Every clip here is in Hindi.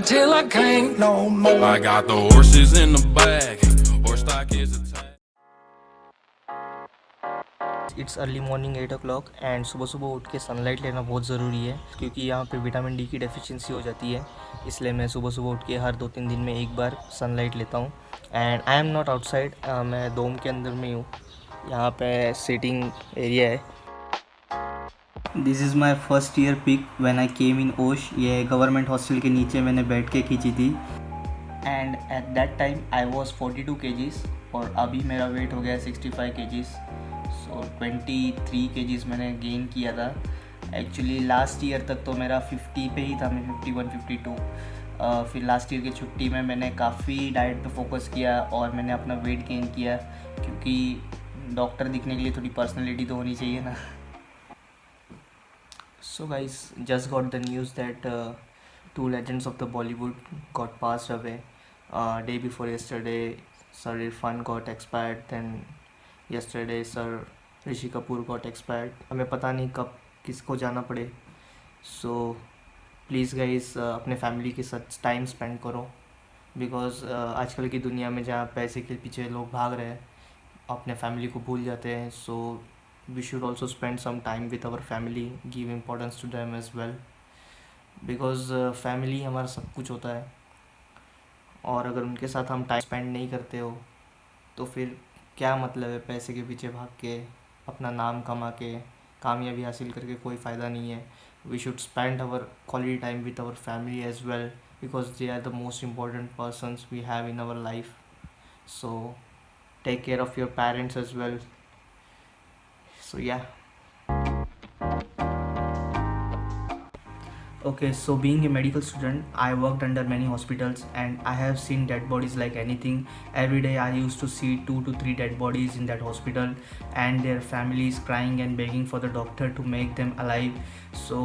till I can't no more. I got the horses in the back, horse stock is attached. It's early morning 8 o'clock and सुबह सुबह उठ के सनलाइट लेना बहुत ज़रूरी है क्योंकि यहाँ पे विटामिन डी की डेफिशिएंसी हो जाती है। इसलिए मैं सुबह सुबह उठ के हर 2-3 दिन में एक बार सनलाइट लेता हूँ। And I am not outside, मैं डोम के अंदर में हूँ। यहाँ पे सिटिंग एरिया है। This is my first year pic when I came in Osh. ये गवर्नमेंट हॉस्टल के नीचे मैंने बैठ के खींची थी and at that time I was 42 kgs और अभी मेरा वेट हो गया 65 kgs। सो 23 kgs मैंने गेन किया था। एक्चुअली लास्ट ईयर तक तो मेरा 50 पे ही था, मैं 51 52। फिर लास्ट ईयर की छुट्टी में मैंने काफ़ी डाइट पे फोकस किया और मैंने अपना वेट गेन किया क्योंकि डॉक्टर दिखने के लिए थोड़ी पर्सनैलिटी तो होनी चाहिए ना। So guys, just got the news that two legends of the Bollywood got passed away. Day before yesterday, Sir Irfan got expired. Then yesterday, Sir Rishi Kapoor got expired. हमें पता नहीं कब किसको जाना पड़े. So please guys, अपने फैमिली के साथ टाइम स्पेंड करो बिकॉज आजकल की दुनिया में जहाँ पैसे के पीछे लोग भाग रहे हैं अपने फैमिली को भूल जाते हैं। सो we should also spend some time with our family, give importance to them as well because family हमारा सब कुछ होता है और अगर उनके साथ हम टाइम स्पेंड नहीं करते हो तो फिर क्या मतलब है पैसे के पीछे भाग के अपना नाम कमा के कामयाबी हासिल करके कोई फ़ायदा नहीं है। We should spend our quality time with our family as well because they are the most important persons we have in our life. So take care of your parents as well. So yeah. Okay, so being a medical student, I worked under many hospitals and I have seen dead bodies like anything. Every day I used to see 2 to 3 dead bodies in that hospital and their families crying and begging for the doctor to make them alive. So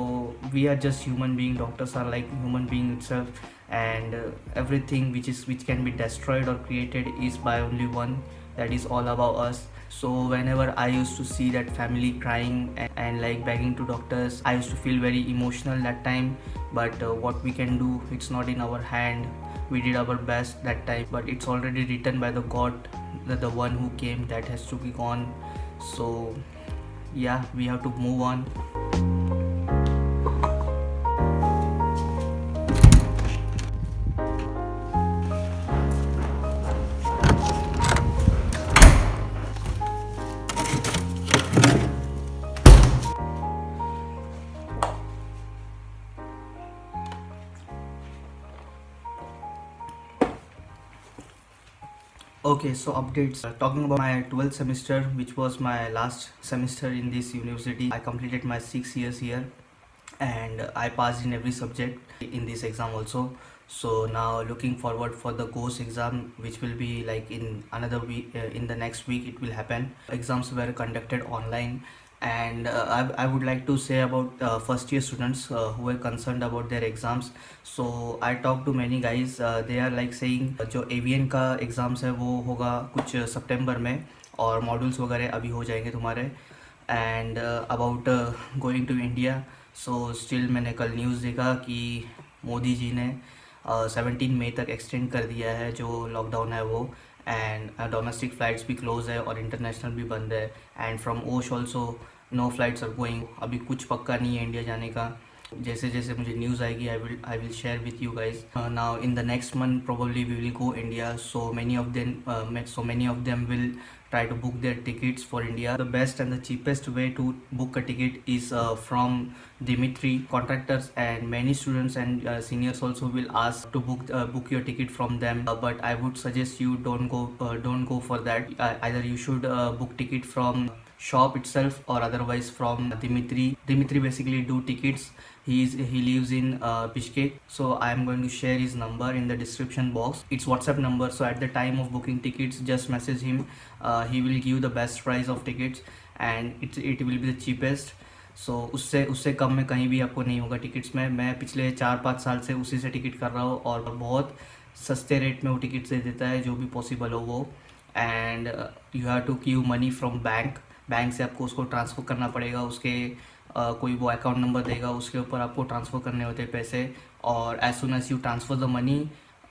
we are just human being, doctors are like human being itself, and everything which can be destroyed or created is by only one, that is all about us. So whenever I used to see that family crying and like begging to doctors, I used to feel very emotional that time. But what we can do, it's not in our hand. We did our best that time, but it's already written by the God that the one who came, that has to be gone. So yeah, we have to move on. Okay, so updates. Talking about my 12th semester, which was my last semester in this university. I completed my 6 years here and I passed in every subject in this exam also. So now looking forward for the GOS exam, which will be like in another week, in the next week it will happen. Exams were conducted online and I would like to say about first year students who were concerned about their exams. So I talked to many guys, they are like saying जो एवियन का एग्ज़ाम्स है वो होगा कुछ सितंबर में और मॉड्यूल्स वगैरह अभी हो जाएंगे तुम्हारे। And about going to India, so still मैंने कल न्यूज़ देखा कि मोदी जी ने 17 मई तक एक्सटेंड कर दिया है जो लॉकडाउन है वो। एंड डोमेस्टिक फ़्लाइट्स भी क्लोज है और इंटरनेशनल भी बंद है। And from Osh also no flights are going. अभी कुछ पक्का नहीं है इंडिया जाने का। जैसे जैसे मुझे न्यूज़ आएगी I will share with you guys. Now in the next month probably we will go India, so many of them will try to book their tickets for India. The best and the cheapest way to book a ticket is from Dimitri. Contractors and many students and seniors also will ask to book your ticket from them, but I would suggest you don't go for that. Either you should book ticket from shop itself or otherwise from Dimitri. Dimitri basically do tickets. He lives in Bishkek, so I am going to share his number in the description box. It's WhatsApp number, so at the time of booking tickets just message him. He will give the best price of tickets and it will be the cheapest. So उससे कम में कहीं भी आपको नहीं होगा टिकट्स में। मैं पिछले 4-5 साल से उसी से टिकट कर रहा हूँ और बहुत सस्ते रेट में वो टिकट दे देता है जो भी पॉसिबल हो वो। And you have to give money from bank से आपको उसको ट्रांसफ़र करना पड़ेगा उसके कोई वो अकाउंट नंबर देगा, उसके ऊपर आपको ट्रांसफ़र करने होते हैं पैसे, और as soon as you transfer the money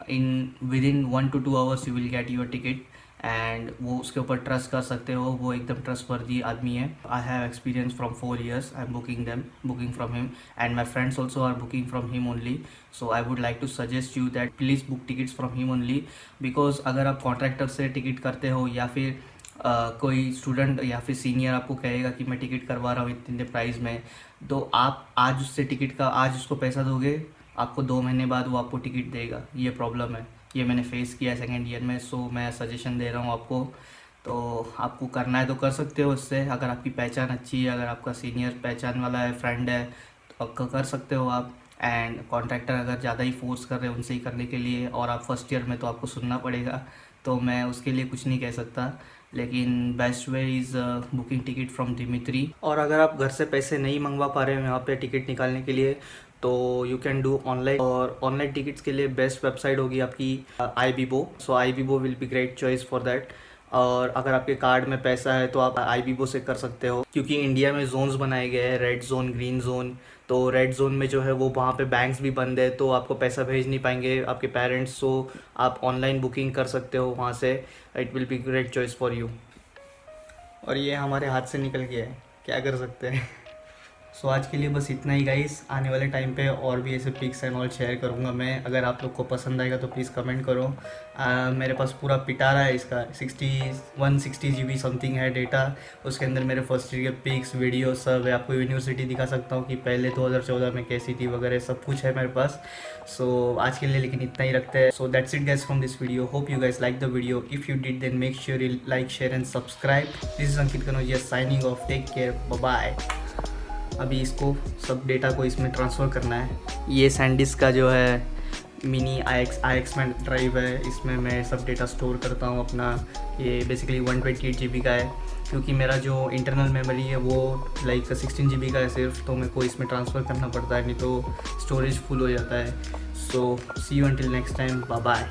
in within 1 to 2 hours you will get your ticket. And वो उसके ऊपर ट्रस्ट कर सकते हो, वो एकदम ट्रस्टवर्दी आदमी है। I have experience from 4 years I am booking from him, and my friends also are booking from him only. So I would like to suggest you that please book tickets from him only, because अगर आप कॉन्ट्रैक्टर से टिकट करते हो या फिर कोई स्टूडेंट या फिर सीनियर आपको कहेगा कि मैं टिकट करवा रहा हूँ इतने प्राइस में, तो आप आज उससे टिकट का आज उसको पैसा दोगे, आपको 2 महीने बाद वो आपको टिकट देगा। ये प्रॉब्लम है, ये मैंने फेस किया सेकेंड ईयर में। सो मैं सजेशन दे रहा हूँ आपको, तो आपको करना है तो कर सकते हो उससे। अगर आपकी पहचान अच्छी है, अगर आपका सीनियर पहचान वाला है, फ्रेंड है, तो कर सकते हो आप। एंड कॉन्ट्रैक्टर अगर ज़्यादा ही फोर्स कर रहे हैं उनसे ही करने के लिए, और आप फर्स्ट ईयर में, तो आपको सुनना पड़ेगा, तो मैं उसके लिए कुछ नहीं कह सकता। लेकिन best way is booking ticket from Dimitri. और अगर आप घर से पैसे नहीं मंगवा पा रहे हो यहाँ पे टिकट निकालने के लिए, तो यू कैन डू ऑनलाइन। और ऑनलाइन टिकट्स के लिए बेस्ट वेबसाइट होगी आपकी iBibo। So iBibo will be great choice for that. और अगर आपके कार्ड में पैसा है तो आप iBibo से कर सकते हो, क्योंकि इंडिया में जोन्स बनाए गए हैं, रेड जोन, ग्रीन जोन। तो रेड जोन में जो है वो वहाँ पे बैंक्स भी बंद है, तो आपको पैसा भेज नहीं पाएंगे आपके पेरेंट्स। सो आप ऑनलाइन बुकिंग कर सकते हो वहाँ से, it will be great choice for you. और ये हमारे हाथ से निकल गया है, क्या कर सकते हैं। सो आज के लिए बस इतना ही गाइस। आने वाले टाइम पे और भी ऐसे पिक्स एंड ऑल शेयर करूँगा मैं। अगर आप लोग को पसंद आएगा तो प्लीज़ कमेंट करो। मेरे पास पूरा पिटारा है इसका, 160 GB समथिंग है डेटा। उसके अंदर मेरे फर्स्ट ईयर के पिक्स, वीडियो सब है। आपको यूनिवर्सिटी दिखा सकता हूँ कि पहले 2014 में कैसी थी वगैरह, सब कुछ है मेरे पास। सो आज के लिए लेकिन इतना ही रखते हैं। So that's it guys from this video. Hope you guys like the video. If you did then make sure you like, share and subscribe. This is Ankit Kanaujia signing off. Take care, bye bye. अभी इसको सब डेटा को इसमें ट्रांसफ़र करना है। ये सैंडिस्क का जो है मिनी IX में ड्राइव है, इसमें मैं सब डेटा स्टोर करता हूँ अपना। ये बेसिकली 128 GB का है, क्योंकि मेरा जो इंटरनल मेमोरी है वो लाइक 16 GB का है सिर्फ, तो मेरे को इसमें ट्रांसफ़र करना पड़ता है, नहीं तो स्टोरेज फुल हो जाता है। So see you until next time, bye bye.